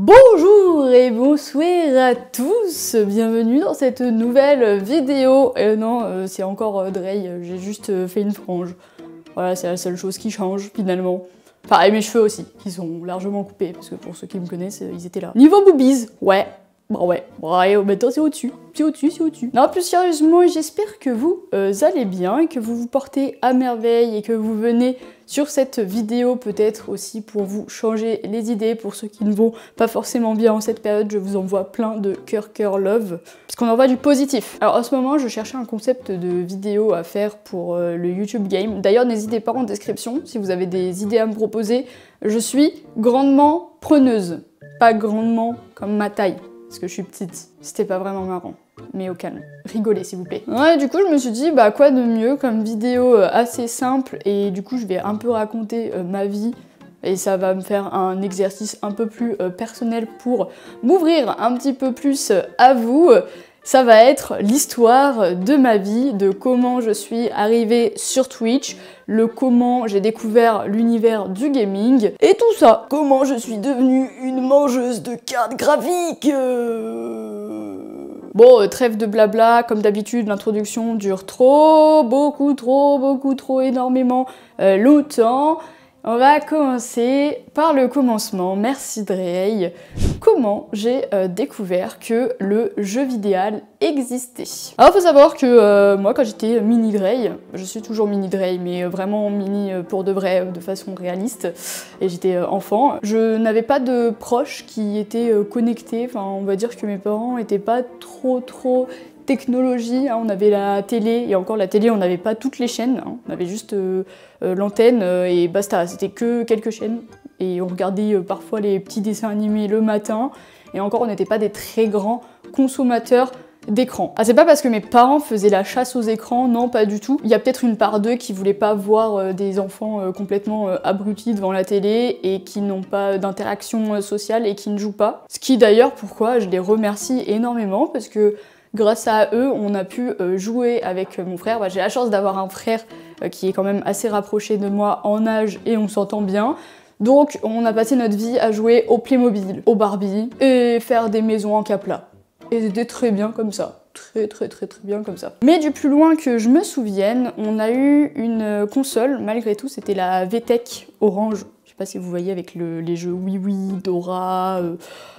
Bonjour et bonsoir à tous, bienvenue dans cette nouvelle vidéo. Non, c'est encore Drey, j'ai juste fait une frange. Voilà, c'est la seule chose qui change finalement. Pareil, mes cheveux aussi, qui sont largement coupés, parce que pour ceux qui me connaissent, ils étaient là. Niveau boobies, ouais, maintenant c'est au-dessus, c'est au-dessus. Non, plus sérieusement, j'espère que vous allez bien, et que vous vous portez à merveille, et que vous venez sur cette vidéo peut-être aussi pour vous changer les idées. Pour ceux qui ne vont pas forcément bien en cette période, je vous envoie plein de cœur love, parce qu'on envoie du positif. Alors en ce moment, je cherchais un concept de vidéo à faire pour le YouTube Game. D'ailleurs, n'hésitez pas en description si vous avez des idées à me proposer. Je suis grandement preneuse, pas grandement comme ma taille. Parce que je suis petite, c'était pas vraiment marrant, mais au calme. Rigolez s'il vous plaît. Ouais, du coup je me suis dit, bah quoi de mieux comme vidéo assez simple, et du coup je vais un peu raconter ma vie, et ça va me faire un exercice un peu plus personnel pour m'ouvrir un petit peu plus à vous. Ça va être l'histoire de ma vie, de comment je suis arrivée sur Twitch, le comment j'ai découvert l'univers du gaming, et tout ça. Comment je suis devenue une mangeuse de cartes graphiques. Bon, trêve de blabla, comme d'habitude, l'introduction dure beaucoup trop, énormément longtemps. On va commencer par le commencement, merci Drey. Comment j'ai découvert que le jeu vidéo existait. Alors faut savoir que moi quand j'étais mini Drey, je suis toujours mini Drey, mais vraiment mini pour de vrai, de façon réaliste, et j'étais enfant, je n'avais pas de proches qui étaient connectés, enfin on va dire que mes parents étaient pas trop technologie, hein, on avait la télé, et encore la télé on n'avait pas toutes les chaînes, hein, on avait juste l'antenne et basta, c'était que quelques chaînes, et on regardait parfois les petits dessins animés le matin, et encore on n'était pas des très grands consommateurs d'écran. Ah, c'est pas parce que mes parents faisaient la chasse aux écrans, non pas du tout. Il y a peut-être une part d'eux qui voulait pas voir des enfants complètement abrutis devant la télé et qui n'ont pas d'interaction sociale et qui ne jouent pas. Ce qui d'ailleurs, pourquoi je les remercie énormément, parce que grâce à eux, on a pu jouer avec mon frère. Bah, j'ai la chance d'avoir un frère qui est quand même assez rapproché de moi en âge et on s'entend bien. Donc on a passé notre vie à jouer au Playmobil, au Barbie et faire des maisons en Capla. Et c'était très bien comme ça. Très bien comme ça. Mais du plus loin que je me souvienne, on a eu une console, malgré tout, c'était la VTech Orange. Je sais pas si vous voyez avec les jeux Oui Oui, Dora...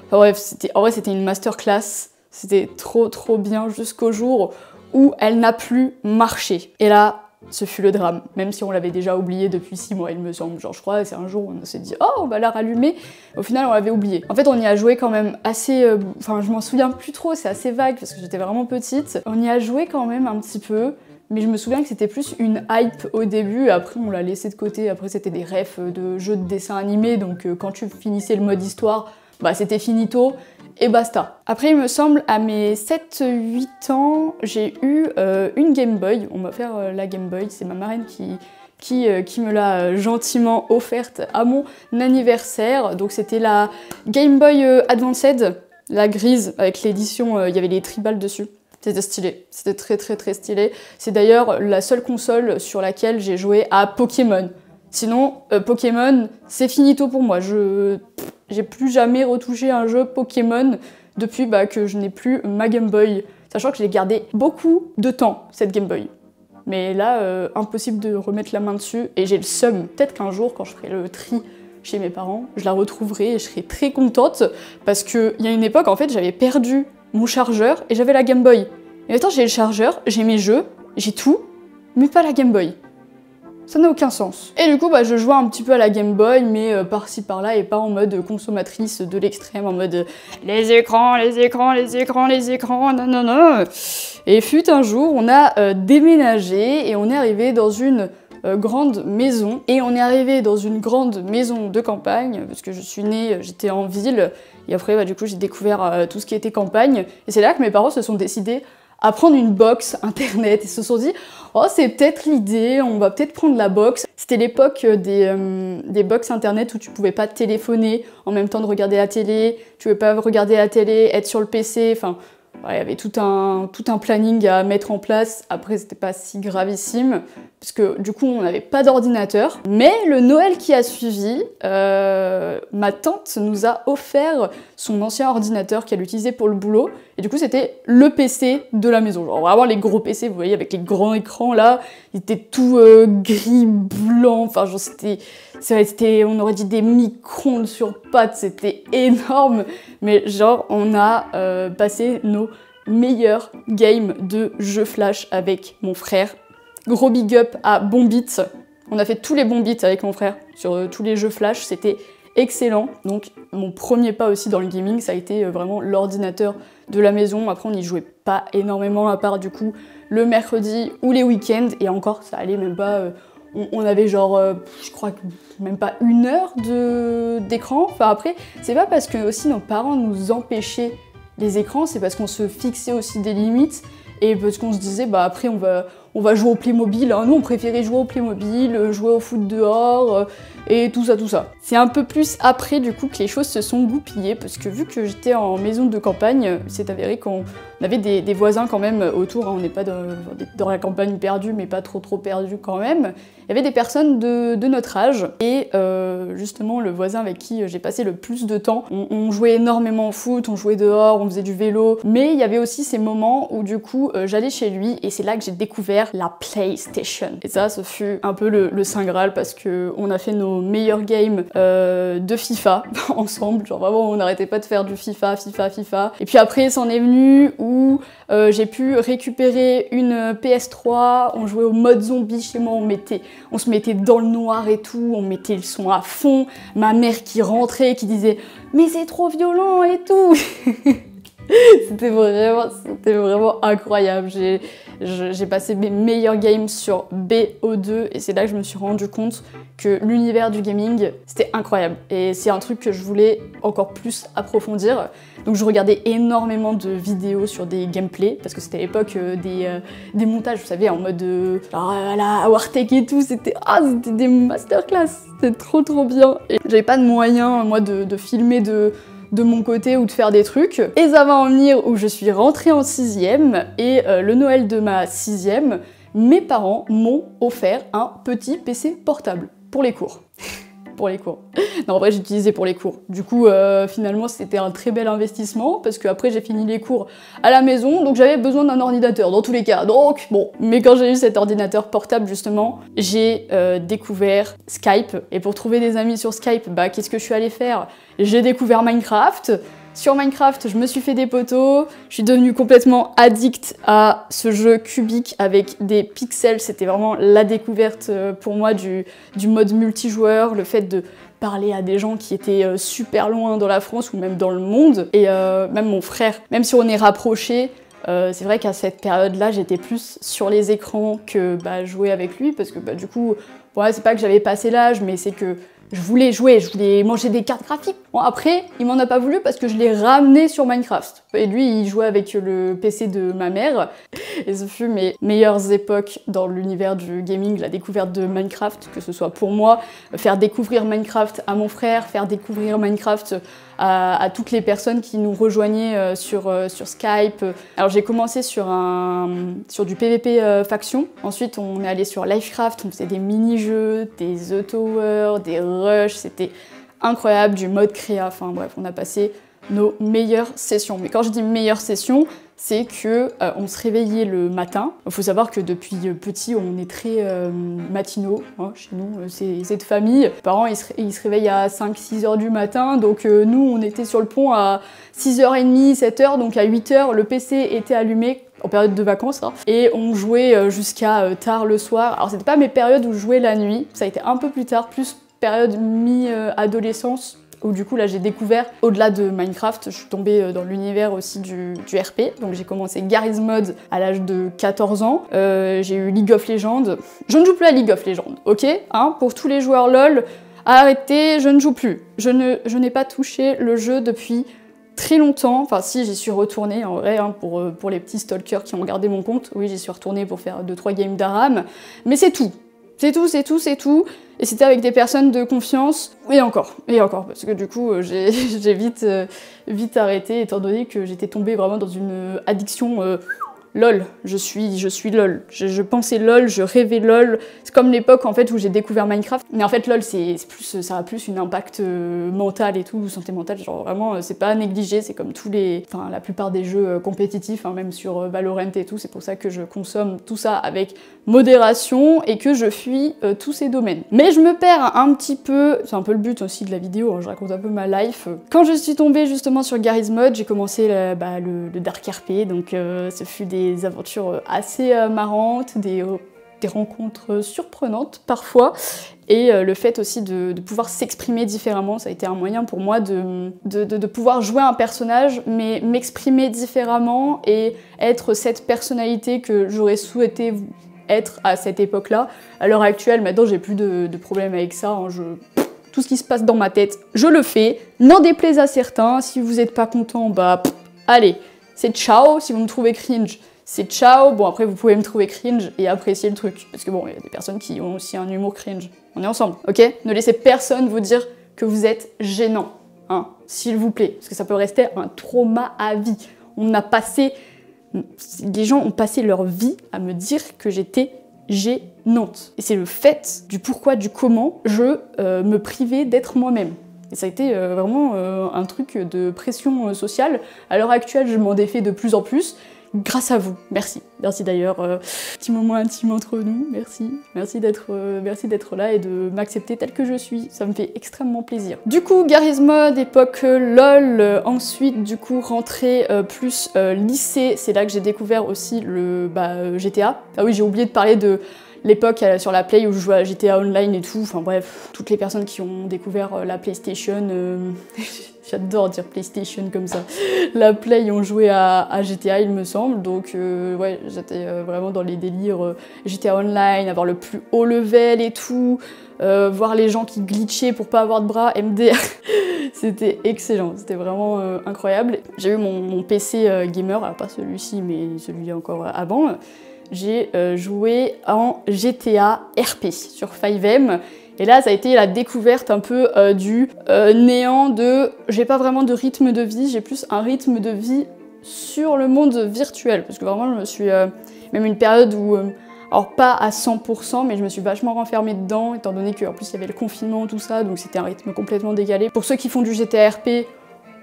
Enfin bref, en vrai c'était une masterclass. C'était trop bien jusqu'au jour où elle n'a plus marché. Et là, ce fut le drame, même si on l'avait déjà oublié depuis 6 mois, il me semble. Genre, je crois, c'est un jour où on s'est dit « Oh, on va la rallumer !» Au final, on l'avait oublié. En fait, on y a joué quand même assez... Enfin, je m'en souviens plus trop, c'est assez vague, parce que j'étais vraiment petite. On y a joué quand même un petit peu, mais je me souviens que c'était plus une hype au début, après on l'a laissé de côté. Après, c'était des refs de jeux de dessin animé, donc quand tu finissais le mode histoire, bah c'était finito. Et basta. Après, il me semble, à mes 7-8 ans, j'ai eu une Game Boy. On m'a offert la Game Boy, c'est ma marraine qui me l'a gentiment offerte à mon anniversaire. Donc c'était la Game Boy Advanced, la grise, avec l'édition, il y avait les tribales dessus. C'était stylé, c'était très stylé. C'est d'ailleurs la seule console sur laquelle j'ai joué à Pokémon. Sinon, Pokémon, c'est finito pour moi. J'ai plus jamais retouché un jeu Pokémon depuis que je n'ai plus ma Game Boy. Sachant que je l'ai gardé beaucoup de temps, cette Game Boy. Mais là, impossible de remettre la main dessus, et j'ai le seum. Peut-être qu'un jour, quand je ferai le tri chez mes parents, je la retrouverai et je serai très contente, parce qu'il y a une époque, en fait, j'avais perdu mon chargeur et j'avais la Game Boy. Et maintenant, j'ai le chargeur, j'ai mes jeux, j'ai tout, mais pas la Game Boy. Ça n'a aucun sens. Et du coup, je jouais un petit peu à la Game Boy, mais par-ci par-là, et pas en mode consommatrice de l'extrême, en mode les écrans, non. Et fut un jour, on a déménagé, et on est arrivé dans une grande maison. Et on est arrivé dans une grande maison de campagne, parce que je suis née, j'étais en ville, et après, du coup, j'ai découvert tout ce qui était campagne. Et c'est là que mes parents se sont décidés à prendre une box internet. Ils se sont dit « Oh, c'est peut-être l'idée, on va peut-être prendre la box ». C'était l'époque des box internet où tu pouvais pas téléphoner en même temps de regarder la télé, tu pouvais pas regarder la télé, être sur le PC, enfin... Il y avait tout un planning à mettre en place. Après, c'était pas si gravissime, parce que du coup on n'avait pas d'ordinateur. Mais le Noël qui a suivi, ma tante nous a offert son ancien ordinateur qu'elle utilisait pour le boulot, et du coup c'était le PC de la maison, genre vraiment les gros PC, vous voyez, avec les grands écrans là, il était tout gris, blanc, enfin genre c'était, on aurait dit des micro-ondes sur pattes, c'était énorme, mais genre on a passé nos meilleurs games de jeux flash avec mon frère. Gros big up à Bombit, on a fait tous les Bombits avec mon frère sur tous les jeux flash, c'était excellent. Donc mon premier pas aussi dans le gaming, ça a été vraiment l'ordinateur de la maison. Après on n'y jouait pas énormément à part du coup le mercredi ou les week-ends, et encore ça allait même pas, on avait genre je crois que même pas 1 heure d'écran. Enfin après c'est pas parce que aussi nos parents nous empêchaient les écrans, c'est parce qu'on se fixait aussi des limites, et parce qu'on se disait bah après on va jouer au Playmobil, hein. Nous on préférait jouer au Playmobil, jouer au foot dehors, et tout ça, tout ça. C'est un peu plus après du coup que les choses se sont goupillées, parce que vu que j'étais en maison de campagne, c'est avéré qu'on avait des voisins quand même autour, hein. On n'est pas dans la campagne perdue, mais pas trop perdue quand même. Il y avait des personnes de notre âge, et justement le voisin avec qui j'ai passé le plus de temps, on jouait énormément au foot, on jouait dehors, on faisait du vélo, mais il y avait aussi ces moments où du coup j'allais chez lui, et c'est là que j'ai découvert la PlayStation. Et ça, ce fut un peu le Saint Graal, parce que on a fait nos meilleurs games de FIFA ensemble, genre vraiment on n'arrêtait pas de faire du FIFA. Et puis après c'en est venu où j'ai pu récupérer une PS3, on jouait au mode zombie chez moi, on se mettait dans le noir et tout, on mettait le son à fond, ma mère qui rentrait, qui disait « mais c'est trop violent et tout !» C'était vraiment incroyable. J'ai passé mes meilleurs games sur BO2, et c'est là que je me suis rendu compte que l'univers du gaming, c'était incroyable. Et c'est un truc que je voulais encore plus approfondir. Donc je regardais énormément de vidéos sur des gameplays, parce que c'était à l'époque des montages, vous savez, en mode la Wartech et tout, c'était des masterclass, c'était trop bien. Et j'avais pas de moyens, moi, de filmer de mon côté ou de faire des trucs. Et ça va en venir où je suis rentrée en 6e, et le Noël de ma 6e, mes parents m'ont offert un petit PC portable pour les cours. Pour les cours. Non, en vrai, j'utilisais pour les cours. Du coup, finalement, c'était un très bel investissement, parce que après j'ai fini les cours à la maison, donc j'avais besoin d'un ordinateur, dans tous les cas. Donc, bon. Mais quand j'ai eu cet ordinateur portable, justement, j'ai découvert Skype. Et pour trouver des amis sur Skype, bah, qu'est-ce que je suis allée faire? J'ai découvert Minecraft. Sur Minecraft, je me suis fait des potos, je suis devenue complètement addict à ce jeu cubique avec des pixels. C'était vraiment la découverte pour moi du mode multijoueur, le fait de parler à des gens qui étaient super loin dans la France ou même dans le monde. Et même mon frère, même si on est rapprochés, c'est vrai qu'à cette période-là, j'étais plus sur les écrans que jouer avec lui, parce que du coup, ouais, c'est pas que j'avais passé l'âge, mais c'est que je voulais jouer, je voulais manger des cartes graphiques. Bon, après, il m'en a pas voulu parce que je l'ai ramené sur Minecraft. Et lui, il jouait avec le PC de ma mère. Et ce fut mes meilleures époques dans l'univers du gaming, la découverte de Minecraft, que ce soit pour moi, faire découvrir Minecraft à mon frère, faire découvrir Minecraft à toutes les personnes qui nous rejoignaient sur Skype. Alors j'ai commencé sur du PVP faction, ensuite on est allé sur Livecraft, on faisait des mini-jeux, des The Tower, des Rush, c'était incroyable, du mode créa, enfin bref, on a passé nos meilleures sessions. Mais quand je dis meilleures sessions, c'est que on se réveillait le matin. Il faut savoir que depuis petit, on est très matinaux, hein, chez nous, c'est cette famille. Les parents, ils se réveillent à 5-6 heures du matin, donc nous, on était sur le pont à 6h30, 7h, donc à 8h, le PC était allumé, en période de vacances, hein, et on jouait jusqu'à tard le soir. Alors c'était pas mes périodes où je jouais la nuit, ça a été un peu plus tard, plus période mi-adolescence, où du coup là j'ai découvert, au-delà de Minecraft, je suis tombée dans l'univers aussi du RP, donc j'ai commencé Garry's Mod à l'âge de 14 ans, j'ai eu League of Legends, je ne joue plus à League of Legends, ok, hein, pour tous les joueurs LOL, arrêtez, je ne joue plus, je n'ai pas touché le jeu depuis très longtemps, enfin si, j'y suis retournée en vrai, hein, pour les petits stalkers qui ont regardé mon compte, oui j'y suis retournée pour faire 2-3 games d'Aram, mais c'est tout. C'est tout, et c'était avec des personnes de confiance, et encore, parce que du coup j'ai vite arrêté, étant donné que j'étais tombée vraiment dans une addiction LOL, je suis LOL. Je pensais LOL, je rêvais LOL. C'est comme l'époque en fait où j'ai découvert Minecraft. Mais en fait LOL ça a plus un impact mental et tout, santé mentale. Genre vraiment c'est pas à négliger, c'est comme la plupart des jeux compétitifs, hein, même sur Valorant et tout. C'est pour ça que je consomme tout ça avec modération et que je fuis tous ces domaines. Mais je me perds un petit peu, c'est un peu le but aussi de la vidéo, hein, je raconte un peu ma life. Quand je suis tombée justement sur Garry's Mod, j'ai commencé le Dark RP, donc ce fut des aventures assez marrantes, des rencontres surprenantes parfois, et le fait aussi de pouvoir s'exprimer différemment, ça a été un moyen pour moi de pouvoir jouer un personnage, mais m'exprimer différemment et être cette personnalité que j'aurais souhaité être à cette époque-là. À l'heure actuelle, maintenant j'ai plus de problème avec ça, hein, tout ce qui se passe dans ma tête, je le fais, n'en déplaise à certains, si vous n'êtes pas content, allez, c'est ciao, si vous me trouvez cringe, c'est ciao. Bon, après, vous pouvez me trouver cringe et apprécier le truc. Parce que bon, il y a des personnes qui ont aussi un humour cringe. On est ensemble, ok? Ne laissez personne vous dire que vous êtes gênant, hein, s'il vous plaît. Parce que ça peut rester un trauma à vie. Les gens ont passé leur vie à me dire que j'étais gênante. Et c'est le fait du pourquoi, du comment, je me privais d'être moi-même. Et ça a été vraiment un truc de pression sociale. À l'heure actuelle, je m'en défais de plus en plus. Grâce à vous, merci. Merci d'ailleurs, petit moment intime entre nous, merci. Merci d'être là et de m'accepter telle que je suis, ça me fait extrêmement plaisir. Du coup, Garry's Mod, époque LOL, ensuite du coup rentrée plus lycée, c'est là que j'ai découvert aussi le GTA. Ah oui, j'ai oublié de parler de l'époque sur la Play où je jouais à GTA Online et tout, enfin bref, toutes les personnes qui ont découvert la PlayStation, j'adore dire PlayStation comme ça, la Play ont joué à GTA il me semble, donc ouais, j'étais vraiment dans les délires GTA Online, avoir le plus haut level et tout, voir les gens qui glitchaient pour pas avoir de bras, MDR, c'était excellent, c'était vraiment incroyable. J'ai eu mon PC gamer, alors pas celui-ci mais celui encore avant. J'ai joué en GTA RP sur 5M. Et là, ça a été la découverte un peu du néant de... J'ai pas vraiment de rythme de vie, j'ai plus un rythme de vie sur le monde virtuel. Parce que vraiment, je me suis... même une période où... alors pas à 100%, mais je me suis vachement renfermée dedans, étant donné qu'en plus il y avait le confinement, tout ça, donc c'était un rythme complètement décalé. Pour ceux qui font du GTA RP,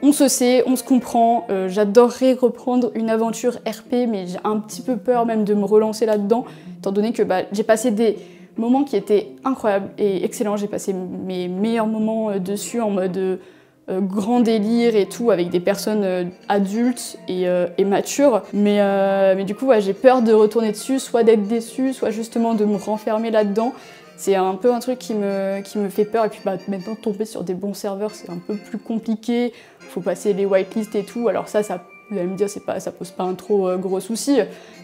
on se sait, on se comprend, j'adorerais reprendre une aventure RP, mais j'ai un petit peu peur même de me relancer là-dedans, étant donné que j'ai passé des moments qui étaient incroyables et excellents, j'ai passé mes meilleurs moments dessus en mode grand délire et tout, avec des personnes adultes et matures, mais du coup ouais, j'ai peur de retourner dessus, soit d'être déçue, soit justement de me renfermer là-dedans. C'est un peu un truc qui me fait peur, et puis maintenant tomber sur des bons serveurs c'est un peu plus compliqué, faut passer les whitelists et tout, alors ça vous allez me dire ça pose pas un trop gros souci,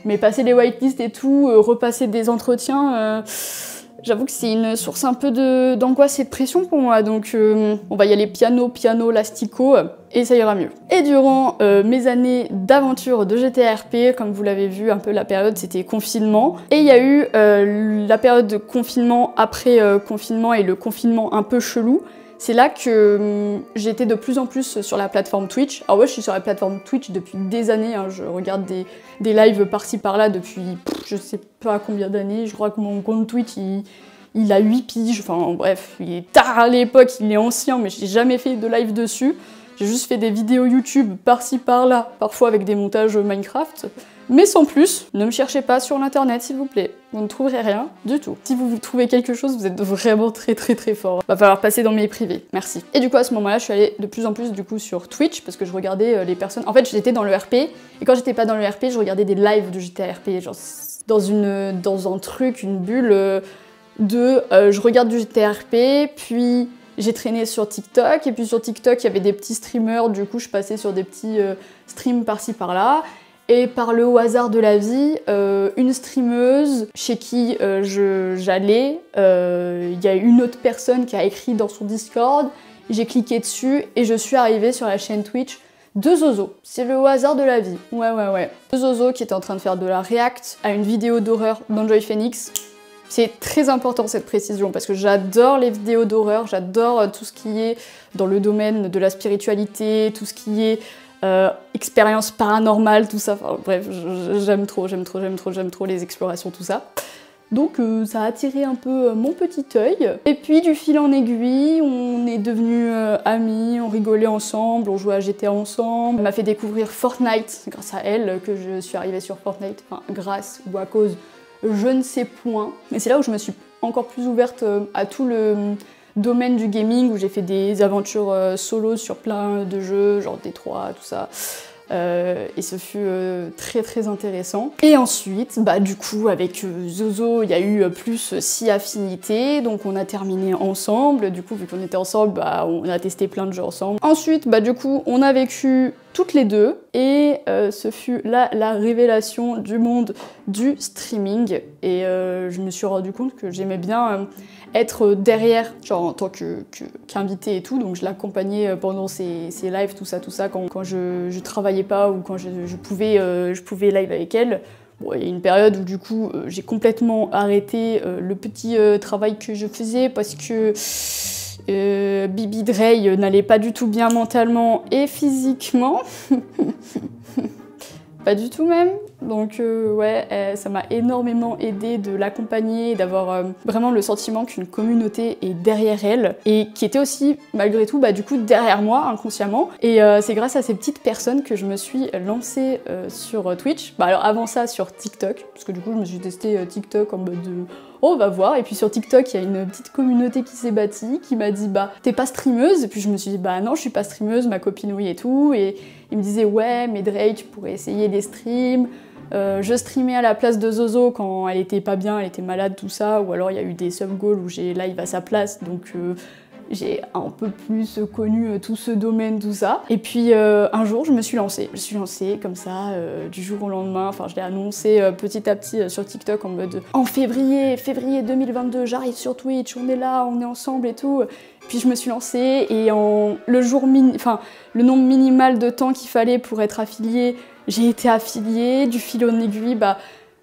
mais passer les whitelists et tout, repasser des entretiens, j'avoue que c'est une source un peu d'angoisse et de pression pour moi, donc on va y aller piano, lastico, et ça ira mieux. Et durant mes années d'aventure de GTA RP, comme vous l'avez vu, un peu la période c'était confinement, et il y a eu la période de confinement après confinement et le confinement un peu chelou. C'est là que j'étais de plus en plus sur la plateforme Twitch. Alors ouais, je suis sur la plateforme Twitch depuis des années, hein. Je regarde des lives par-ci par-là depuis je sais pas combien d'années. Je crois que mon compte Twitch il a 8 piges, enfin bref, il est tard à l'époque, il est ancien, mais j'ai jamais fait de live dessus. J'ai juste fait des vidéos YouTube par-ci par-là, parfois avec des montages Minecraft. Mais sans plus, ne me cherchez pas sur l'internet s'il vous plaît, vous ne trouverez rien du tout. Si vous trouvez quelque chose, vous êtes vraiment très fort. Va falloir passer dans mes privés, merci. Et du coup à ce moment-là, je suis allée de plus en plus du coup sur Twitch, parce que je regardais les personnes... En fait j'étais dans le RP, et quand j'étais pas dans le RP, je regardais des lives de GTA RP, genre dans un truc, une bulle je regarde du GTA RP, puis... J'ai traîné sur TikTok, et puis sur TikTok, il y avait des petits streamers, du coup je passais sur des petits streams par-ci par-là. Et par le hasard de la vie, une streameuse chez qui j'allais, il y a une autre personne qui a écrit dans son Discord, j'ai cliqué dessus et je suis arrivée sur la chaîne Twitch de Zozo. C'est le hasard de la vie, ouais. De Zozo qui était en train de faire de la react à une vidéo d'horreur d'Enjoy Phoenix. C'est très important cette précision parce que j'adore les vidéos d'horreur, j'adore tout ce qui est dans le domaine de la spiritualité, tout ce qui est expérience paranormale, tout ça. Enfin, bref, j'aime trop les explorations, tout ça. Donc ça a attiré un peu mon petit œil. Et puis du fil en aiguille, on est devenus amis, on rigolait ensemble, on jouait à GTA ensemble. Elle m'a fait découvrir Fortnite, c'est grâce à elle que je suis arrivée sur Fortnite. Enfin, grâce ou à cause, je ne sais point. Et c'est là où je me suis encore plus ouverte à tout le domaine du gaming, où j'ai fait des aventures solo sur plein de jeux, genre Détroit, tout ça. Et ce fut très intéressant. Et ensuite, bah du coup avec Zozo, il y a eu plus 6 affinités, donc on a terminé ensemble. Du coup, vu qu'on était ensemble, bah on a testé plein de jeux ensemble. Ensuite, bah du coup, on a vécu toutes les deux, et ce fut là la révélation du monde du streaming. Et je me suis rendu compte que j'aimais bien être derrière, genre en tant qu'invité et tout, donc je l'accompagnais pendant ses lives, tout ça, quand je travaillais pas ou quand je pouvais live avec elle. Bon, il y a une période où du coup j'ai complètement arrêté le petit travail que je faisais parce que Bibi Drey n'allait pas du tout bien mentalement et physiquement. Pas du tout même. Donc ouais, ça m'a énormément aidé de l'accompagner, d'avoir vraiment le sentiment qu'une communauté est derrière elle, et qui était aussi, malgré tout, bah du coup derrière moi, inconsciemment. Et c'est grâce à ces petites personnes que je me suis lancée sur Twitch. Bah alors avant ça sur TikTok, parce que du coup je me suis testé TikTok en mode de... Oh, on va voir. Et puis sur TikTok, il y a une petite communauté qui s'est bâtie, qui m'a dit bah t'es pas streameuse? Et puis je me suis dit bah non, je suis pas streameuse, ma copine oui et tout. Et il me disait ouais mais Drey, tu pourrais essayer des streams. Je streamais à la place de Zozo quand elle était pas bien, elle était malade, tout ça. Ou alors il y a eu des sub-goals où j'ai live à sa place, donc j'ai un peu plus connu tout ce domaine, tout ça. Et puis un jour, je me suis lancée. Je suis lancée comme ça, du jour au lendemain. Enfin, je l'ai annoncé petit à petit sur TikTok en mode en février 2022, j'arrive sur Twitch, on est là, on est ensemble et tout. Puis je me suis lancée et le nombre minimal de temps qu'il fallait pour être affiliée, j'ai été affiliée. Du fil en aiguille, bah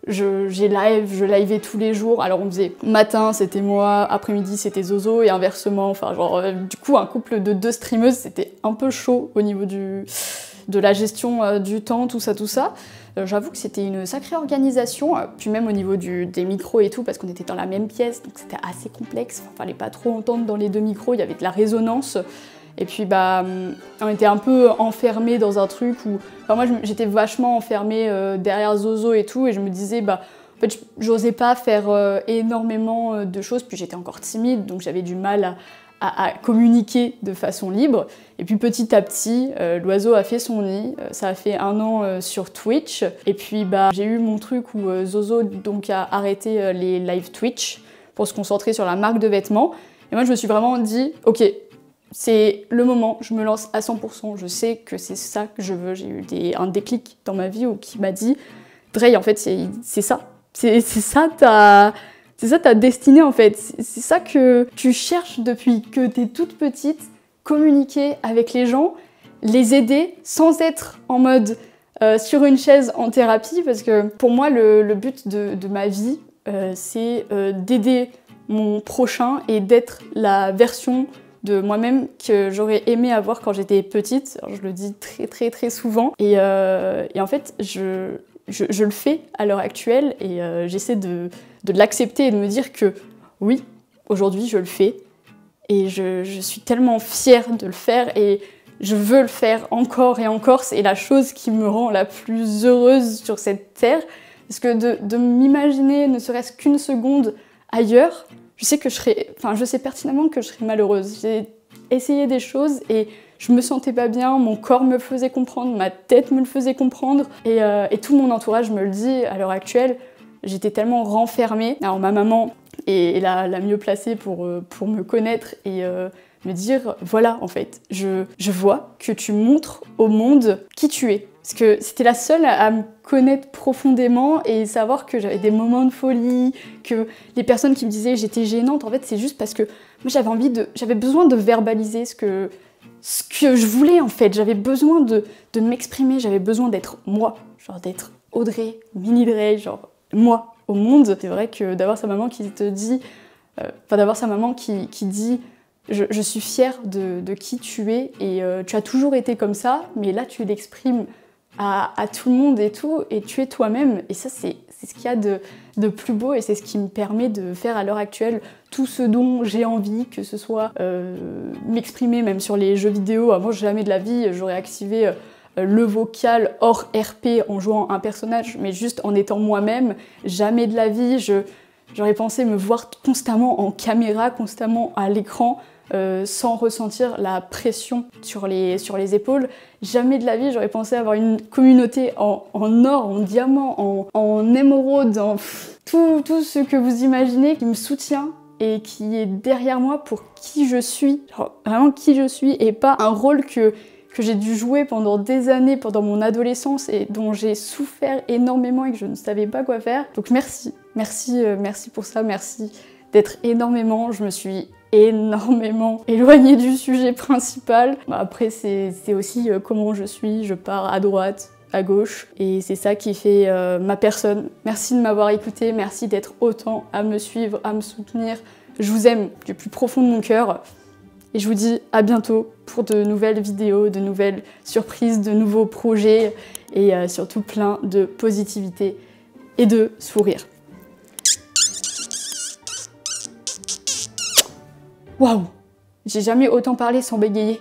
je liveais tous les jours. Alors on faisait matin c'était moi, après-midi c'était Zozo et inversement. Enfin genre du coup un couple de 2 streameuses, c'était un peu chaud au niveau de la gestion du temps, tout ça. J'avoue que c'était une sacrée organisation, puis même au niveau des micros et tout, parce qu'on était dans la même pièce, donc c'était assez complexe. Enfin, fallait pas trop entendre dans les 2 micros, il y avait de la résonance. Et puis bah, on était un peu enfermés dans un truc où... Enfin moi j'étais vachement enfermée derrière Zozo et tout, et je me disais bah... En fait j'osais pas faire énormément de choses, puis j'étais encore timide, donc j'avais du mal à communiquer de façon libre. Et puis petit à petit, l'oiseau a fait son nid. Ça a fait 1 an sur Twitch. Et puis bah, j'ai eu mon truc où Zozo donc, a arrêté les live Twitch pour se concentrer sur la marque de vêtements. Et moi je me suis vraiment dit, ok, c'est le moment, je me lance à 100%, je sais que c'est ça que je veux. J'ai eu un déclic dans ma vie qui m'a dit, Drey, en fait, c'est ça. C'est ça ta destinée, en fait. C'est ça que tu cherches depuis que t'es toute petite, communiquer avec les gens, les aider sans être en mode sur une chaise en thérapie, parce que pour moi, le but de ma vie, c'est d'aider mon prochain et d'être la version de moi-même que j'aurais aimé avoir quand j'étais petite. Alors, je le dis très souvent. Et en fait, je le fais à l'heure actuelle et j'essaie de l'accepter et de me dire que oui, aujourd'hui je le fais. Et je suis tellement fière de le faire et je veux le faire encore et encore. C'est la chose qui me rend la plus heureuse sur cette terre. Parce que de m'imaginer ne serait-ce qu'une seconde ailleurs, je sais pertinemment que je serais malheureuse. J'ai essayé des choses et je me sentais pas bien, mon corps me le faisait comprendre, ma tête me le faisait comprendre et tout mon entourage me le dit à l'heure actuelle. J'étais tellement renfermée. Alors ma maman est la mieux placée pour me connaître et me dire voilà, en fait, je vois que tu montres au monde qui tu es. Parce que c'était la seule à me connaître profondément et savoir que j'avais des moments de folie, que les personnes qui me disaient que j'étais gênante, en fait c'est juste parce que moi j'avais besoin de verbaliser ce que je voulais en fait. J'avais besoin de m'exprimer, j'avais besoin d'être moi, genre d'être Audrey, Mini Drey, genre moi au monde. C'est vrai que d'avoir sa maman qui te dit, d'avoir sa maman qui dit Je suis fière de qui tu es et tu as toujours été comme ça, mais là tu l'exprimes à tout le monde et tout, et tu es toi-même. Et ça, c'est ce qu'il y a de plus beau et c'est ce qui me permet de faire à l'heure actuelle tout ce dont j'ai envie, que ce soit m'exprimer même sur les jeux vidéo. Moi, jamais de la vie, j'aurais activé le vocal hors RP en jouant un personnage, mais juste en étant moi-même. Jamais de la vie, j'aurais pensé me voir constamment en caméra, constamment à l'écran, sans ressentir la pression sur les épaules. Jamais de la vie j'aurais pensé avoir une communauté en or, en diamant, en émeraude, en tout ce que vous imaginez qui me soutient et qui est derrière moi pour qui je suis, genre vraiment qui je suis, et pas un rôle que j'ai dû jouer pendant des années, pendant mon adolescence, et dont j'ai souffert énormément et que je ne savais pas quoi faire. Donc merci pour ça, merci d'être énormément. Je me suis énormément éloignée du sujet principal. Après, c'est aussi comment je suis, je pars à droite, à gauche, et c'est ça qui fait ma personne. Merci de m'avoir écouté, merci d'être autant à me suivre, à me soutenir. Je vous aime du plus profond de mon cœur. Et je vous dis à bientôt pour de nouvelles vidéos, de nouvelles surprises, de nouveaux projets et surtout plein de positivité et de sourire. Waouh! J'ai jamais autant parlé sans bégayer.